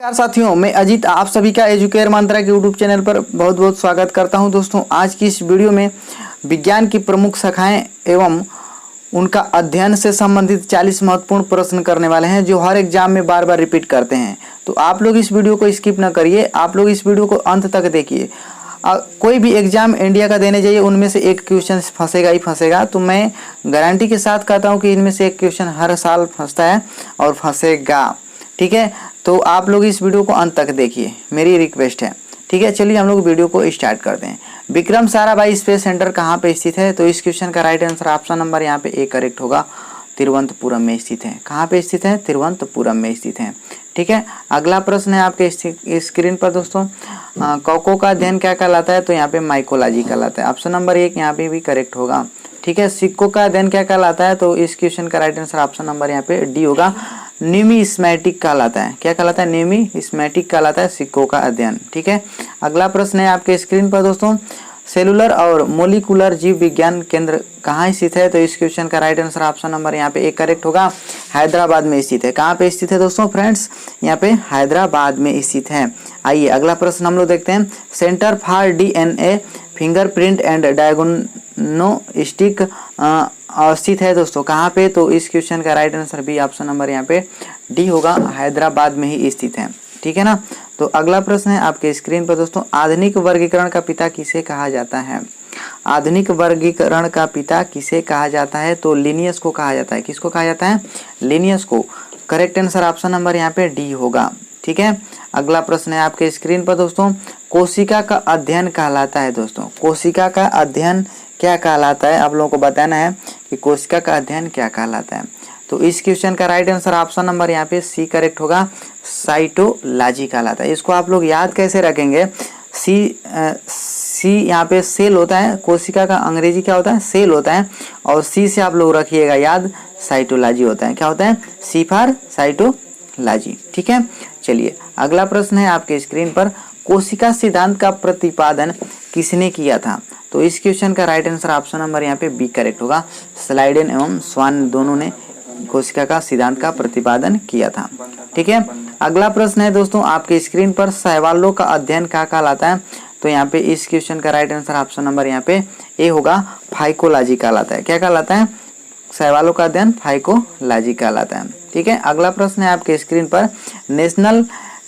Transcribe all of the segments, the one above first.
नमस्कार साथियों, मैं अजीत आप सभी का एजुकेयर मंत्रा के यूट्यूब चैनल पर बहुत बहुत स्वागत करता हूं। दोस्तों, आज की इस वीडियो में विज्ञान की प्रमुख शाखाएं एवं उनका अध्ययन से संबंधित 40 महत्वपूर्ण प्रश्न करने वाले हैं जो हर एग्जाम में बार बार रिपीट करते हैं। तो आप लोग इस वीडियो को स्किप न करिए, आप लोग इस वीडियो को अंत तक देखिए। कोई भी एग्जाम इंडिया का देने जाइए, उनमें से एक क्वेश्चन फंसेगा ही फंसेगा। तो मैं गारंटी के साथ कहता हूँ कि इनमें से एक क्वेश्चन हर साल फंसता है और फंसेगा। ठीक है, तो आप लोग इस वीडियो को अंत तक देखिए, मेरी रिक्वेस्ट है। ठीक है, चलिए हम लोग वीडियो को स्टार्ट करते हैं। विक्रम साराभाई स्पेस सेंटर कहाँ पे स्थित है? तो इस क्वेश्चन का राइट आंसर ऑप्शन नंबर यहाँ पे ए करेक्ट होगा, तिरुवनंतपुरम में स्थित है। कहाँ पे स्थित है? तिरुवनंतपुरम में स्थित है। ठीक है, अगला प्रश्न है आपके स्क्रीन पर दोस्तों। कॉको का अध्ययन क्या कहलाता है? तो यहाँ पे माइकोलॉजी कहलाता है। ऑप्शन नंबर 1 यहाँ पे भी करेक्ट होगा। ठीक है, सिक्कों का अध्ययन क्या कहलाता है? तो इस क्वेश्चन का राइट आंसर ऑप्शन नंबर यहाँ पे डी होगा, न्यूमिस्मेटिक कहलाता है। क्या कहलाता है? न्यूमिस्मेटिक कहलाता है सिक्कों का अध्ययन। ठीक है, अगला प्रश्न है आपके स्क्रीन पर दोस्तों। सेलुलर और मोलिकुलर जीव विज्ञान केंद्र कहाँ स्थित है? तो इस क्वेश्चन का राइट आंसर ऑप्शन नंबर यहाँ पे एक करेक्ट होगा, हैदराबाद में स्थित है। कहाँ पे स्थित है दोस्तों? फ्रेंड्स, यहाँ पे हैदराबाद में स्थित है। आइए अगला प्रश्न हम लोग देखते हैं। Centre for DNA fingerprint and diagnostic स्थित है दोस्तों। कहाँ पे? तो इस क्वेश्चन का राइट आंसर भी ऑप्शन नंबर यहाँ पे डी होगा, हैदराबाद में ही स्थित है। ठीक है ना। तो अगला प्रश्न है आपके स्क्रीन पर दोस्तों। आधुनिक वर्गीकरण का पिता किसे कहा जाता है? आधुनिक वर्गीकरण का पिता किसे कहा जाता है? तो लिनियस को कहा जाता है। किसको कहा जाता है? लिनियस को। करेक्ट आंसर ऑप्शन नंबर यहाँ पे डी होगा। ठीक है, अगला प्रश्न है आपके स्क्रीन पर दोस्तों। कोशिका का अध्ययन कहलाता है दोस्तों। कोशिका का अध्ययन क्या कहलाता है? आप लोगों को बताना है कि कोशिका का अध्ययन क्या कहलाता है। तो इस क्वेश्चन का राइट आंसर ऑप्शन नंबर यहाँ पे सी करेक्ट होगा, साइटोलॉजी कहलाता है। इसको आप लोग याद कैसे रखेंगे? सी यहाँ पे सेल होता है, कोशिका का अंग्रेजी क्या होता है? सेल होता है। और सी से आप लोग रखिएगा याद, साइटोलॉजी होता है। क्या होता है? सी फॉर साइटोलॉजी। ठीक है, चलिए अगला प्रश्न है आपके स्क्रीन पर। कोशिका सिद्धांत का प्रतिपादन किसने किया था? तो इस क्वेश्चन का राइट आंसर ऑप्शन नंबर यहाँ पे बी करेक्ट होगा, स्लाइडेन एवं स्वान दोनों ने कोशिका का सिद्धांत का प्रतिपादन किया था। ठीक है, अगला प्रश्न है दोस्तों आपके स्क्रीन पर। शैवालों का अध्ययन क्या कहलाता है? तो यहाँ पे इस क्वेश्चन का राइट आंसर ऑप्शन नंबर यहाँ पे ए होगा, फाइकोलॉजी कहलाता है। क्या कहलाता है? शैवालों का अध्ययन फाइकोलॉजी कहलाता है। ठीक है, अगला प्रश्न है आपके स्क्रीन पर। नेशनल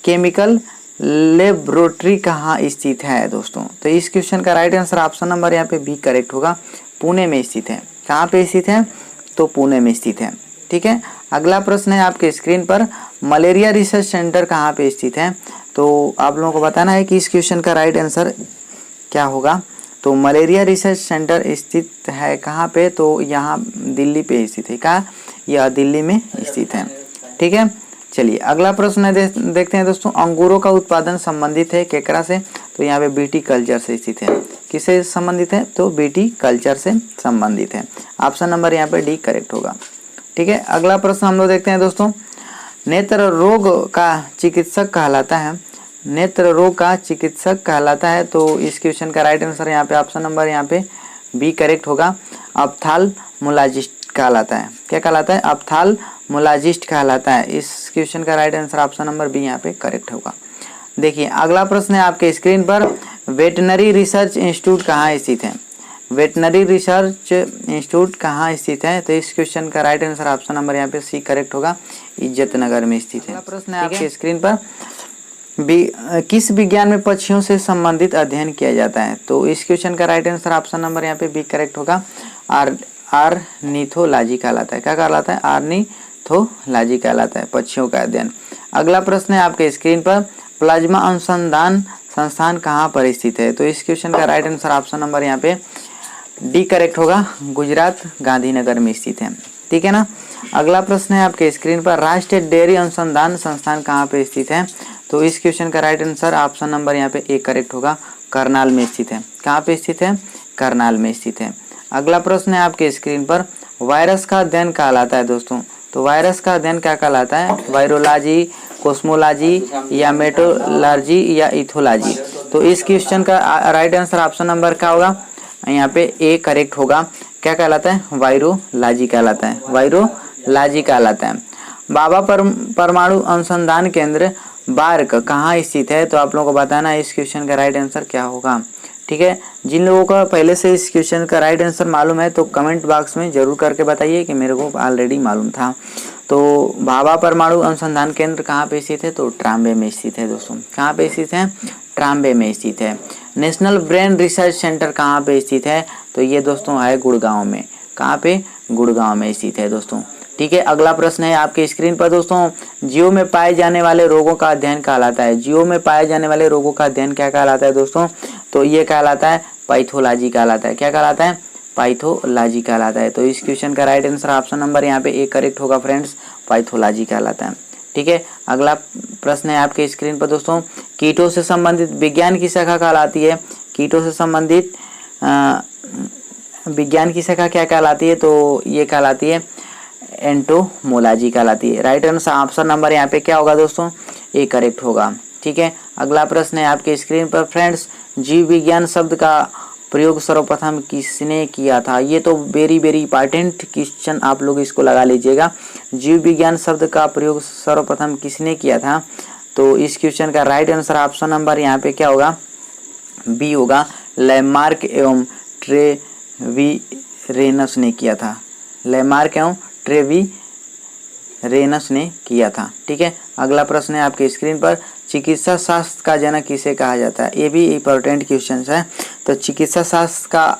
केमिकल लेबोरेटरी कहाँ स्थित है दोस्तों? तो इस क्वेश्चन का राइट आंसर ऑप्शन नंबर यहाँ पे बी करेक्ट होगा, पुणे में स्थित है। कहाँ पे स्थित है? तो पुणे में स्थित है। ठीक है, अगला प्रश्न है आपके स्क्रीन पर। मलेरिया रिसर्च सेंटर कहाँ पे स्थित है? तो आप लोगों को बताना है कि इस क्वेश्चन का राइट आंसर क्या होगा। तो मलेरिया रिसर्च सेंटर स्थित है कहाँ पे? तो यहाँ दिल्ली पे स्थित है। कहाँ? यह दिल्ली में स्थित है। ठीक है, चलिए अगला प्रश्न है देखते हैं दोस्तों। अंगूरों का उत्पादन संबंधित है केकरा से? तो यहाँ पे बीटी कल्चर से स्थित है। किससे संबंधित है? तो बीटी कल्चर से संबंधित है। ऑप्शन नंबर यहाँ पे डी करेक्ट होगा। ठीक है, अगला प्रश्न हम लोग देखते हैं दोस्तों। नेत्र रोग का चिकित्सक कहलाता है। नेत्र रोग का चिकित्सक कहलाता है। तो इस क्वेश्चन का राइट आंसर यहाँ पे ऑप्शन नंबर यहाँ पे बी करेक्ट होगा, ऑप्थाल्मोलॉजिस्ट कहलाता है। क्या कहलाता है? ऑप्थाल्मोलॉजिस्ट कहलाता है। इस क्वेश्चन का right answer option number B यहाँ पे करेक्ट होगा। देखिए अगला प्रश्न है आपके स्क्रीन पर। वेटनरी रिसर्च इंस्टीट्यूट कहाँ स्थित है? वेटनरी रिसर्च इंस्टीट्यूट कहाँ स्थित है? तो इस क्वेश्चन का राइट आंसर ऑप्शन नंबर यहाँ पे सी करेक्ट होगा, इज्जत नगर में स्थित है। प्रश्न है आपके स्क्रीन पर। किस विज्ञान में पक्षियों से संबंधित अध्ययन किया जाता है? तो इस क्वेश्चन का राइट आंसर ऑप्शन नंबर यहाँ पे बी करेक्ट होगा, ऑर्निथोलॉजी कहलाता है। क्या कहलाता है? ऑर्निथोलॉजी कहलाता है, पक्षियों का अध्ययन। अगला प्रश्न है आपके स्क्रीन पर। प्लाज्मा अनुसंधान संस्थान कहाँ पर स्थित है? तो इस क्वेश्चन का राइट आंसर ऑप्शन नंबर यहाँ पे डी करेक्ट होगा, गुजरात गांधीनगर में स्थित है। ठीक है ना। अगला प्रश्न है आपके स्क्रीन पर। राष्ट्रीय डेयरी अनुसंधान संस्थान कहाँ पे स्थित है? तो इस क्वेश्चन का राइट आंसर ऑप्शन नंबर यहाँ पे ए करेक्ट होगा, करनाल में स्थित है। कहाँ पे स्थित है? करनाल में स्थित है। अगला प्रश्न है आपके स्क्रीन पर। वायरस का अध्ययन कहलाता है दोस्तों। तो वायरस का अध्ययन क्या कहलाता है? वायरोलॉजी, कोस्मोलॉजी या मेटोलॉजी या इथोलॉजी। तो इस क्वेश्चन का राइट आंसर ऑप्शन नंबर क्या होगा? यहाँ पे ए करेक्ट होगा। क्या कहलाता है? वायरोलॉजी कहलाता है, वायरोलॉजी कहलाता है। भाभा परमाणु अनुसंधान केंद्र बार्क कहाँ स्थित है, तो आप लोगों को बताना है इस क्वेश्चन का राइट आंसर क्या होगा। ठीक है, जिन लोगों को पहले से इस क्वेश्चन का राइट आंसर मालूम है तो कमेंट बॉक्स में जरूर करके बताइए कि मेरे को ऑलरेडी मालूम था। तो भाभा परमाणु अनुसंधान केंद्र कहाँ पे स्थित है, तो ट्राम्बे में स्थित है दोस्तों। कहाँ पे स्थित है, ट्राम्बे में स्थित है। नेशनल ब्रेन रिसर्च सेंटर कहाँ पे स्थित है, तो ये दोस्तों है गुड़गांव में। कहाँ पे, गुड़गांव में स्थित है दोस्तों। ठीक है, अगला प्रश्न है आपके स्क्रीन पर दोस्तों, जीव में पाए जाने वाले रोगों का अध्ययन कहलाता है। जीव में पाए जाने वाले रोगों का अध्ययन क्या कहलाता है दोस्तों, तो ये कहलाता है पैथोलॉजी कहलाता है। क्या कहलाता है, पैथोलॉजी कहलाता है। तो इस क्वेश्चन का राइट आंसर ऑप्शन नंबर यहाँ पे ए करेक्ट होगा फ्रेंड्स, पैथोलॉजी कहलाता है। ठीक है, अगला प्रश्न है आपके स्क्रीन पर दोस्तों, कीटों से संबंधित विज्ञान की शाखा कहलाती है। कीटों से संबंधित विज्ञान की शाखा क्या कहलाती है, तो ये कहलाती है एंटोमोलॉजी कहलाती है। राइट आंसर ऑप्शन नंबर यहाँ पे क्या होगा दोस्तों, ए करेक्ट होगा। ठीक है, अगला प्रश्न है आपके स्क्रीन पर फ्रेंड्स, जीव विज्ञान शब्द का प्रयोग सर्वप्रथम किसने किया था। ये तो वेरी वेरी इंपॉर्टेंट क्वेश्चन, आप लोग इसको लगा लीजिएगा। जीव विज्ञान शब्द का प्रयोग सर्वप्रथम किसने किया था, तो इस क्वेश्चन का राइट आंसर ऑप्शन नंबर यहाँ पे क्या होगा, बी होगा, लैमार्क एवं ट्रेविरेनस ने किया था। लैमार्क एवं ट्रेविरेनस ने किया था। ठीक है, अगला प्रश्न है आपके स्क्रीन पर, चिकित्सा शास्त्र का जनक किसे कहा जाता है। ये भी इंपॉर्टेंट क्वेश्चन है। तो चिकित्सा शास्त्र का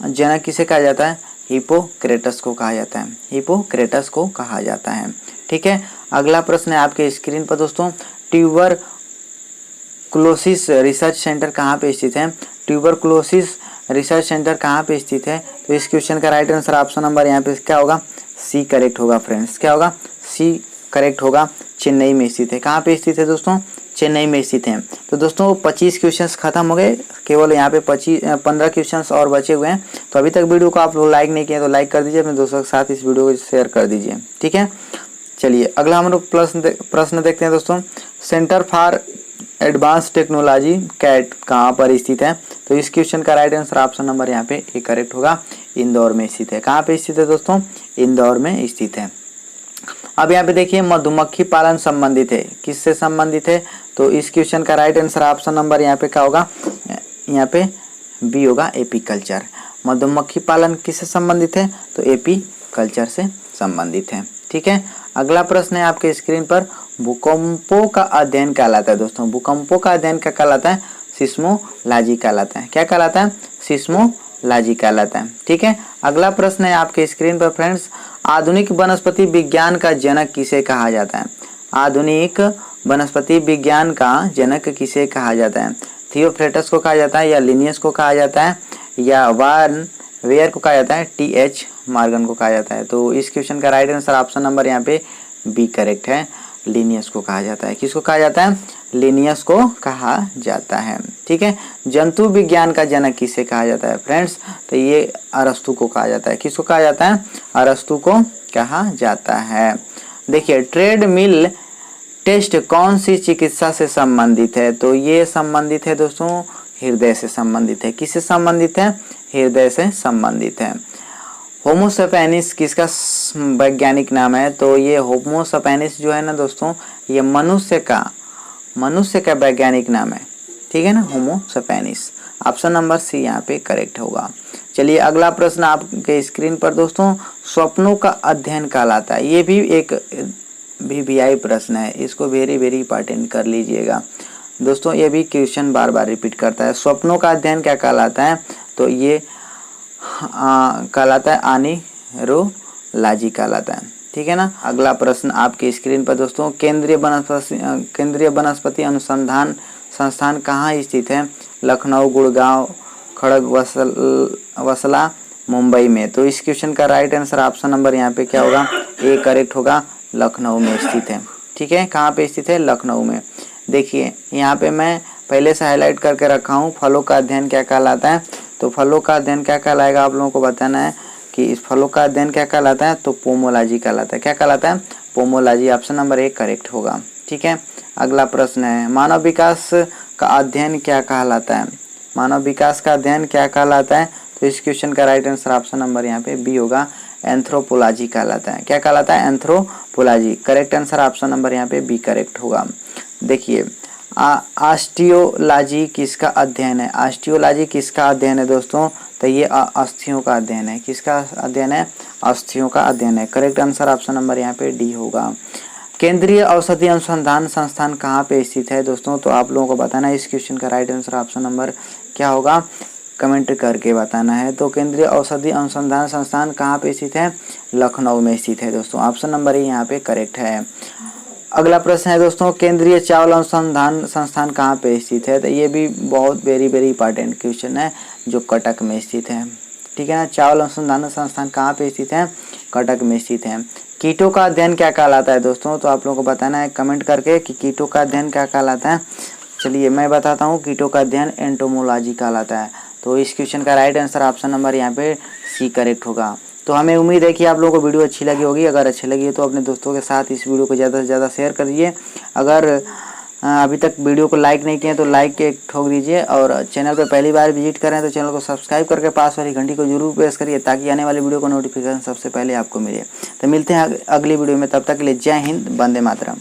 जनक किसे कहा जाता है, हिपोक्रेटस को कहा जाता है। हिपोक्रेटस को कहा जाता है। ठीक है, अगला प्रश्न है आपके स्क्रीन पर दोस्तों, ट्यूबरकुलोसिस रिसर्च सेंटर कहाँ पे स्थित है। ट्यूबरकुलोसिस रिसर्च सेंटर कहाँ पे स्थित है, तो इस क्वेश्चन का राइट आंसर ऑप्शन नंबर यहाँ पे क्या होगा, सी करेक्ट होगा फ्रेंड्स। क्या होगा, सी करेक्ट होगा, चेन्नई में स्थित है। कहाँ पे स्थित है दोस्तों, चेन्नई में स्थित है। तो दोस्तों 25 क्वेश्चंस खत्म हो गए, केवल यहाँ पे 15 क्वेश्चंस और बचे हुए हैं। तो अभी तक वीडियो को आप लोग लाइक नहीं किए तो लाइक कर दीजिए, अपने दोस्तों के साथ इस वीडियो को शेयर कर दीजिए। ठीक है, चलिए अगला हम लोग प्रश्न देखते हैं दोस्तों, centre for advance technology CAT कहाँ पर स्थित है, तो इस क्वेश्चन का राइट आंसर ऑप्शन नंबर यहाँ पे ए करेक्ट होगा, इंदौर में स्थित है। कहाँ पे स्थित है दोस्तों, इंदौर में स्थित है। अब यहाँ पे देखिए मधुमक्खी पालन संबंधित है, किससे संबंधित है, तो इस क्वेश्चन का राइट आंसर ऑप्शन नंबर यहाँ पे क्या होगा, यहाँ पे बी होगा, एपीकल्चर। मधुमक्खी पालन किससे संबंधित है, तो एपीकल्चर से संबंधित है। ठीक है, अगला प्रश्न है आपके स्क्रीन पर, भूकंपों का अध्ययन कहलाता है दोस्तों। भूकंपों का अध्ययन क्या कहलाता है, सिस्मोलॉजी कहलाता है। क्या कहलाता है, सिस्मोलॉजी कहलाता है। ठीक है, अगला प्रश्न है आपके स्क्रीन पर फ्रेंड्स, आधुनिक वनस्पति विज्ञान का जनक किसे कहा जाता है। आधुनिक वनस्पति विज्ञान का जनक किसे कहा जाता है, थियोफ्रेटस को कहा जाता है, या लिनियस को कहा जाता है, या वार्न वेयर को कहा जाता है, टी.एच. मॉर्गन को कहा जाता है। तो इस क्वेश्चन का राइट आंसर ऑप्शन नंबर यहाँ पे बी करेक्ट है, लिनियस को कहा जाता है। किसको कहा जाता है, लिनियस को कहा जाता है। ठीक है, जंतु विज्ञान का जनक किसे कहा जाता है फ्रेंड्स, तो ये अरस्तु को कहा जाता है। किसको कहा जाता है, अरस्तु को कहा जाता है। देखिए ट्रेड मिल टेस्ट कौन सी चिकित्सा से संबंधित है, तो ये संबंधित है दोस्तों हृदय से संबंधित है। किससे संबंधित है, हृदय से संबंधित है। होमोसेपेनिस किसका वैज्ञानिक नाम है, तो ये होमोसेपेनिस जो है ना दोस्तों, ये मनुष्य का वैज्ञानिक नाम है। ठीक है ना, होमोसेपेनिस। ऑप्शन नंबर सी यहाँ पे करेक्ट होगा। चलिए अगला प्रश्न आपके स्क्रीन पर दोस्तों, स्वप्नों का अध्ययन कहलाता है। ये भी एक VVI प्रश्न है, इसको वेरी वेरी इंपॉर्टेंट कर लीजिएगा दोस्तों। ये भी क्वेश्चन बार बार रिपीट करता है। स्वप्नों का अध्ययन क्या कहलाता है, तो ये कहलाता है आनिरोलॉजी कहलाता है। ठीक है ना, अगला प्रश्न आपके स्क्रीन पर दोस्तों, केंद्रीय वनस्पति अनुसंधान संस्थान कहाँ स्थित है, लखनऊ, गुड़गांव, खड़गवसला, मुंबई में। तो इस क्वेश्चन का राइट आंसर ऑप्शन नंबर यहाँ पे क्या होगा, ए करेक्ट होगा, लखनऊ में स्थित है। ठीक है, कहाँ पे स्थित है, लखनऊ में। देखिए यहाँ पे मैं पहले से हाईलाइट करके रखा हूँ, फलों का अध्ययन क्या कहलाता है, तो फलों का अध्ययन क्या कहलाएगा, आप लोगों को बताना है कि इस फलों का अध्ययन क्या कहलाता है, तो पोमोलॉजी कहलाता है। क्या कहलाता है, pomology. Option number A correct होगा। ठीक है, अगला प्रश्न है, मानव विकास का अध्ययन क्या कहलाता है। मानव विकास का अध्ययन क्या कहलाता है, तो इस क्वेश्चन का राइट आंसर ऑप्शन नंबर यहाँ पे बी होगा, एंथ्रोपोलॉजी कहलाता है। क्या कहलाता है, anthropology. Correct answer option number यहाँ पे बी करेक्ट होगा। देखिए ऑस्टियोलॉजी किसका अध्ययन है? ऑस्टियोलॉजी किसका अध्ययन है दोस्तों? तो ये अस्थियों का अध्ययन है। किसका अध्ययन है? अस्थियों का अध्ययन है। करेक्ट आंसर ऑप्शन नंबर यहाँ पे डी होगा। केंद्रीय औषधि अनुसंधान संस्थान कहाँ पे स्थित है दोस्तों? तो आप लोगों को बताना है इस क्वेश्चन का राइट आंसर ऑप्शन नंबर क्या होगा, कमेंट करके बताना है। तो केंद्रीय औषधि अनुसंधान संस्थान कहाँ पे स्थित है? लखनऊ में स्थित है दोस्तों। ऑप्शन नंबर ए यहाँ पे करेक्ट है। अगला प्रश्न है दोस्तों, केंद्रीय चावल अनुसंधान संस्थान कहाँ पे स्थित है? तो ये भी बहुत वेरी इंपॉर्टेंट क्वेश्चन है, जो कटक में स्थित है। ठीक है ना, चावल अनुसंधान संस्थान कहाँ पे स्थित है? कटक में स्थित है। कीटों का अध्ययन क्या कहलाता है दोस्तों? तो आप लोगों को बताना है कमेंट करके कि कीटों का अध्ययन क्या कहलाता है। चलिए मैं बताता हूँ, कीटों का अध्ययन एंटोमोलॉजी कहलाता है। तो इस क्वेश्चन का राइट आंसर ऑप्शन नंबर यहाँ पे सी करेक्ट होगा। तो हमें उम्मीद है कि आप लोगों को वीडियो अच्छी लगी होगी। अगर अच्छी लगी है तो अपने दोस्तों के साथ इस वीडियो को ज़्यादा से ज़्यादा शेयर करिए। अगर अभी तक वीडियो को लाइक नहीं किए तो लाइक के ठोक दीजिए, और चैनल पर पहली बार विजिट करें तो चैनल को सब्सक्राइब करके पास वाली घंटी को जरूर प्रेस करिए, ताकि आने वाली वीडियो को नोटिफिकेशन सबसे पहले आपको मिले। तो मिलते हैं अगली वीडियो में, तब तक के लिए जय हिंद, वंदे मातरम।